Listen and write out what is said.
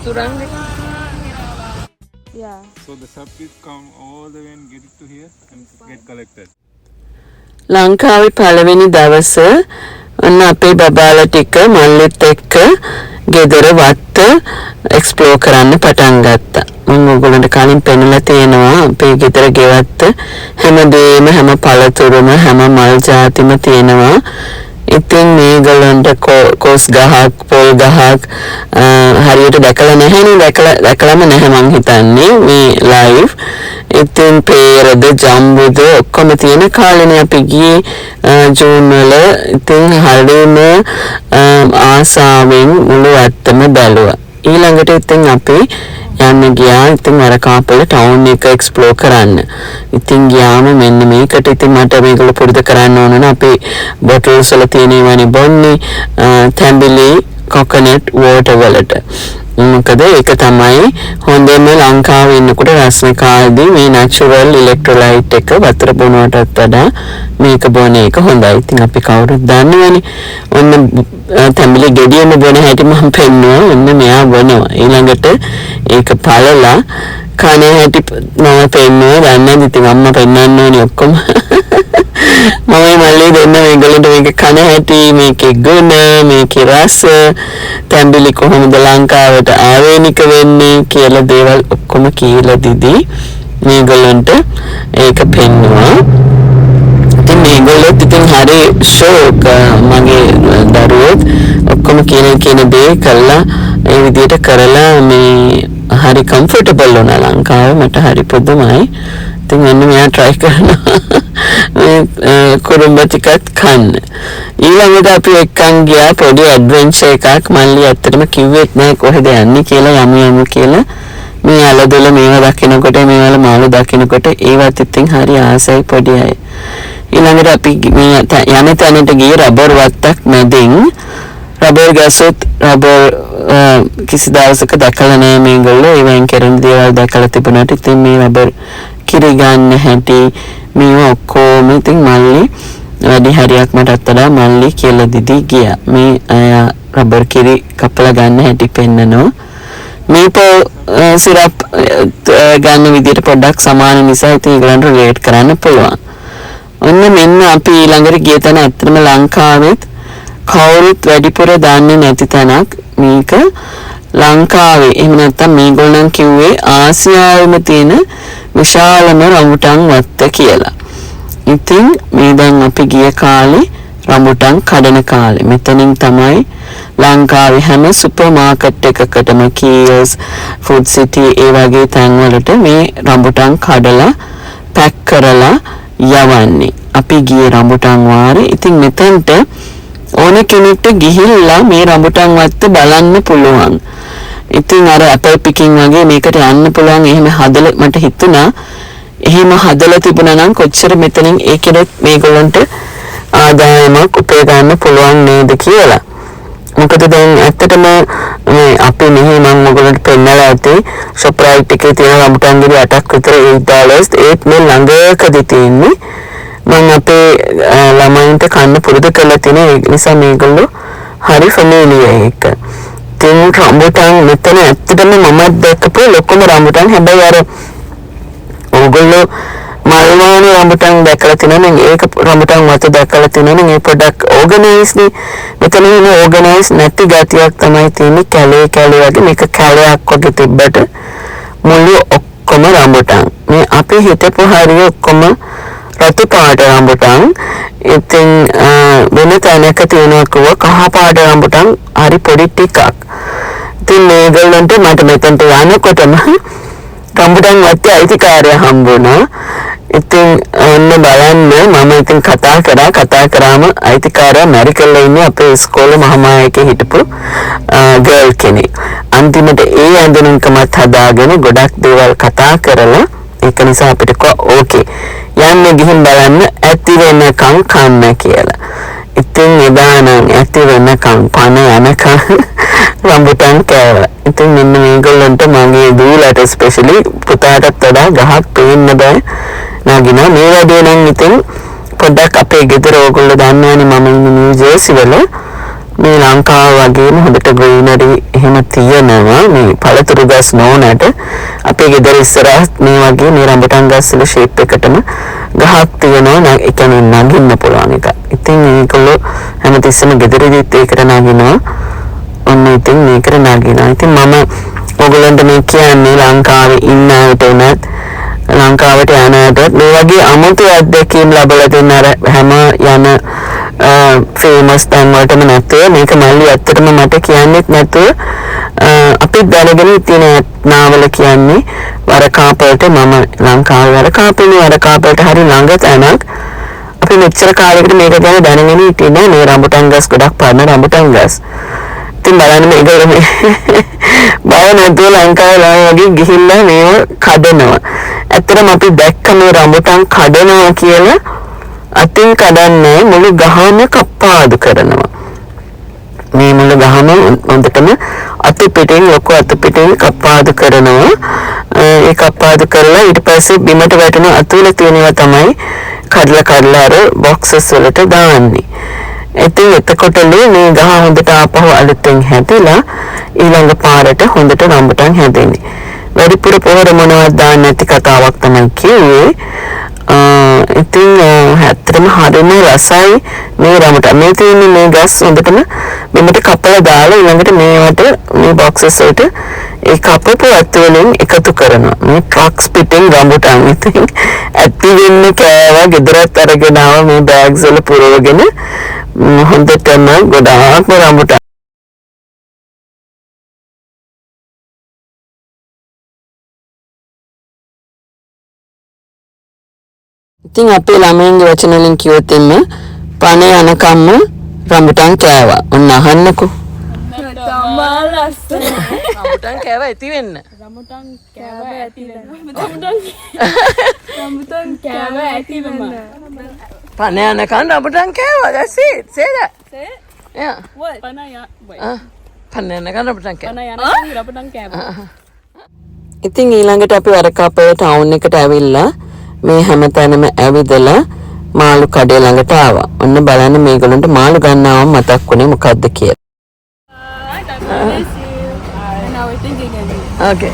Surang. Yeah. So the sap is come all the way and get it to here and get collected. ලංකාවේ පළවෙනි දවස ඔන්න අපේ බබාලා ටික මල්ලිත් එක්ක ගෙදර වත්ත එක්ස්ප්ලෝර් කරන්න පටන් ගත්තා. මම ඔයගොල්ලන්ට කලින් පෙන්නලා තියෙනවා අපේ ගෙදර ගෙවත්ත හැමදේම හැම පළතුරුම හැම මල් ජාතිම තියෙනවා. ඉතින් මේගොල්ලන්ට කොස් ගහක් පොල් ගහක් හරියට දැකලා නැහැනේ දැකලාම නැහැ මං හිතන්නේ මේ ලයිව්. ඉතින් පේරද ජම්බුද ඔක්කොම තියෙන කාලේනේ අපි ගියේ ජූන් වල. ඉතින් හරියම ආසාවෙන් මුළු වත්තම බැලුවා. ඊළඟට ඉතින් අපි යන්න ගියා ඉතින් වරකාපොල ටවුන් එක එක්ස්ප්ලෝර් කරන්න. ඉතින් ගියාම මෙන්න මේකට ඉතින් මට මේගොල්ලෝ පුරුදු කරන්න ඕන නේ අපි බොටල්ස් වල තියෙනවනේ බොන්නේ තැඹිලි කොකනට් වෝටර් වලට. මොකද ඒක තමයි හොඳම ලංකාවේ ඉන්නකොට රස්නකාදී මේ නැචරල් ඉලෙක්ට්‍රොලයිට් එක වතුර බොනවටත් වඩා මේක බොන එක හොඳයි. ඉතින් අපි කවුරුත් දන්නවනේ. ඔන්න තැඹිලි ගෙඩියම බොන හැටි මම පෙන්නුවා. ඔන්න මෙයා බොනවා. ඊළඟට ඒක පළලා කන හැටි මම පෙන්නුවා. දන්නද ඉතින් අම්මා පෙන්වන්න ඕනේ ඔක්කොම. මම මල්ලි දෙන්න මේගොල්ලන්ට මේක කන හැටි මේකේ ගුණ මේකේ රස තැඹිලි කොහොමද ලංකාවට ආවේනික වෙන්නේ කියලා දේවල් ඔක්කොම කියලා දීදී මේගොල්ලන්ට ඒක පෙන්නුවා. ඉතින් මේගොල්ලෝ ඉතින් හරි ෂෝක් මගේ දරුවෝ ඔක්කොම කියන දේ කළා ඒ විදිහට කරලා මේ හරි කම්ෆර්ටබල් වුණා ලංකාවේ. මට හරි පුදුමයි. ඉතින් මෙන්න මෙයා try කරනවා මේ කුරුම්බ ටිකක් කන්න. ඊළඟට අපි එක්කන් ගියා පොඩි ඇඩ්වෙන්චර් එකක්. මල්ලි ඇත්තටම කිව්වෙත් නෑ කොහෙද යන්නේ කියලා යමු කියලා. මේ අලදොල මේවා දකිනකොට මේවල මාළු දකිනකොට ඒවත් ඉතින් හරි ආසයි පොඩි අය. ඊළඟට අපි මේ යන තැනට ගියේ රබර් වත්තක් මැදින්. රබර් ගසොත් රබර් කිසි දවසක දැකලා නෑ මේගොල්ලෝ. ඒවෙන් කරන දේවල් දැකලා තිබුණාට ඉතින් මේ රබර් කිරි ගන්න හැටි මේ ඔක්කොම ඉතින් මල්ලි වැඩි හරියක් මටත් වඩා මල්ලි කියලා දිදී ගියා. මේ රබර් කිරි කපලා ගන්න හැටි පෙන්නනවා. මේපල් සිරප් ගන්න විදියට පොඩ්ඩක් සමාන නිසා ඉතින් ඒගොල්ලන්ට රිලේට් කරන්න පුළුවන්. ඔන්න මෙන්න අපි ඊළඟට ගිය තැන ඇත්තටම ලංකාවෙත් කවුරුත් වැඩිපුර දන්නේ නැති තැනක් මේක. ලංකාවේ එහෙම නැත්නම් මේගොල්ලන් කිව්වේ ආසියාවෙම තියෙන විශාලම රඹුටන් වත්ත කියලා. ඉතින් මේ දැන් අපි ගිය කාලේ රඹුටන් කඩන කාලේ. මෙතනින් තමයි ලංකාවේ හැම සුපර් මාකට් එකකටම කීල්ස් ෆුඩ් සිටි ඒ වගේ තැන්වලට මේ රඹුටන් කඩලා පැක් කරලා යවන්නේ. අපි ගියේ රඹුටන් වාරේ. ඉතින් මෙතනට ඕන කෙනෙක්ට ගිහිල්ලා මේ රඹුටන් වත්ත බලන්න පුළුවන්. ඉතින් අර ඇපල් පිකින් වගේ මේකට යන්න පුළුවන්. එහෙම හදලා මට හිතුණා එහෙම හදලා තිබුණා නම් කොච්චර මෙතනින් ඒකෙත් මේගොල්ලන්ට ආදායමක් උපය ගන්න පුළුවන් නේද කියලා. මොකද දැන් ඇත්තටම මේ අපි මෙහි මම ඔයගොල්ලන්ට පෙන්නලා ඇති Shoprite එකේ තියෙන රඹුටන් ගෙඩි 8ක් විතර $8 ඒත් මේ ළඟකදී තියෙන්නේ. මම අපේ ළමයින්ට කන්න පුරුදු කරලා තියෙන ඒ නිසා මේගොල්ලෝ හරි ෆැමිලියර් එක. ඉතින් රඹුටන් මෙතන ඇත්තටම මම දැක්කපු ලොකුම රඹුටන්. හැබැයි අර ඕගොල්ලෝ මල්වාන රඹුටන් දැකලා තියෙනවා නම් ඒක රඹුටන් වත දැකලා තියෙනවා නම් ඒ පොඩක් ඕගනයිස් නේ. මෙතන ඉන්න ඕගනයිස් නැති ගතියක් තමයි තියෙන්නේ. කැලේ වගේ මේක කැලයක් වගේ තිබ්බට මුළු ඔක්කොම රඹුටන්. මේ අපි හිතපු හරිය ඔක්කොම රතු පාට රඹුටන්. ඉතින් වෙන තැනක තියෙනවා කව කහ පාට රඹුටන් හරි පොඩි ටිකක්. ඉතින් මේගොල්ලන්ට මට මෙතනට යනකොටම රඹුටන් වත්තේ අයිතිකාරය හම්බුණා. ඉතින් ඔන්න බලන්න මම ඉතින් කතා කරාම අයිතිකාරයා ඇමරිකල්ලා ඉන්නේ අපේ ඉස්කෝලේ මහාමායකේ හිටපු ගර්ල් කෙනෙක්. අන්තිමට ඒ ඇඳුම්කමත් හදාගෙන ගොඩක් දේවල් කතා කරලා ඒක නිසා අපිට ඕකේ යන්න ගිහින් බලන්න ඇති වෙනකම් කන්න කියලා. ඉතින් එදානම් ඇති වෙනකම් පණ යනකම් රඹුටන් කෑවා. ඉතින් මෙන්න මේගොල්ලන්ට මගේ දූලට ස්පෙෂලි පුතාටත් වඩා ගහක් පේන්න බෑ නගිනා. මේ වැඩේ නම් ඉතින් පොඩ්ඩක් අපේ ගෙදර ඕගොල්ලෝ දන්නවනේ මම ඉන්නේ නිව් ජර්සි වල. මේ ලංකාව වගේම හොඳට ග්‍රීනරි එහෙම තියෙනවා. මේ පළතුරු ගස් නොවනට අපේ ගෙදර ඉස්සරහත් මේ වගේ මේ රඹුටන් ගස් වල ෂේප් එකටම ගහක් තියෙනවා. ඒ කියන්නේ නගින්න පුළුවන් එක. ඉතින් මේකලෝ හැමතිස්සෙම ගෙදරදීත් ඒකට නගිනවා. ඔන්න ඉතින් මේකට නගිනවා. ඉතින් මම ඔයගොල්ලන්ට මේ කියන්නේ ලංකාවේ ඉන්න අයට උනත් ලංකාවට යන අයට මේ වගේ අමුතු අත්දැකීම් ලැබලා දෙන්න අර හැම යන ෆේමස් තැන් වලටම නැතුව මේක මල්ලි ඇත්තටම මට කියන්නෙත් නැතුව අපි දැනගෙන තියෙන නාවල කියන්නේ වරකාපලට මම ලංකාවේ වරකාපලට හරි ළඟ තැනක් අපි මෙච්චර කාලයකට මේක ගැන දැනගෙන හිටියේ නෑ. මේ රඹුටන් ගස් ගොඩක් පරණ රඹුටන් ගස්. ඉතින් බලන්න මේක මේ බය නැතුව ලංකාවේ වගේ ගිහිල්ලා මේව කඩනවා. ඇත්තටම අපි දැක්ක මේ රඹුටන් කඩනවා කියලා අතින් කඩන්නේ මුළු ගහම කප්පාදු කරනවා. මේ මුළු ගහම හොඳටම අතු පිටින් ලොකු අතු පිටින් කප්පාදු කරනවා. ඒ කප්පාදු කරලා ඊට පස්සේ බිමට වැටෙන අතු වල තියෙනවා තමයි කඩලා අර බොක්සස් වලට දාන්නේ. ඉතින් එතකොටලු මේ ගහ හොඳට ආපහු අලුතෙන් හැදිලා ඊළඟ පාරට හොඳට රඹුටන් හැදෙන්නේ. වැඩිපුර පොහොර මොනවද දාන්න නැති කතාවක් තමයි කිව්වේ. ඉතින් ඇත්තටම හරිම රසයි මේ රඹුටන්. මේ තියෙන්නේ මේ ගස් හොඳටම බිමට කපලා දාලා ඊළඟට මේවට මේ බොක්සස් වලට ඒ කපපු අතු වලින් එකතු කරනවා. මේ ට්‍රක්ස් පිටින් රඹුටන්. ඉතින් ඇති වෙන්නේ කෑවා ගෙදරත් අරගෙන ආවා මේ බෑග්ස් වල පුරවගෙන හොඳටම ගොඩාක්ම රඹුටන්. ඉතින් අපේ ළමයින්ගේ වචන වලින් කිව්වොත් එන්න පණ යනකම්ම රඹුටන් කෑවා. ඔන්න අහන්නකෝ. රඹුටන් කෑවා ඇති වෙන්න. රඹුටන් කෑවා ඇති වෙන්න. රඹුටන් කෑවා ඇති වෙන්න. පණ යනකම් රඹුටන් කෑවා. That's it. Say that. Say it. Yeah. What? Panaya. පණ යනකම් රඹුටන් කෑවා. Panaya රඹුටන් කෑවා. ඉතින් ඊළඟට අපි වරකාපේ ටවුන් එකට ඇවිල්ලා මේ හැමතැනම ඇවිදලා මාළු කඩේ ළඟට ආවා. ඔන්න බලන්න මේගොල්ලන්ට මාළු ගන්නවම මතක් වුණේ මොකද්ද කියලා. And now we're thinking of it. Okay.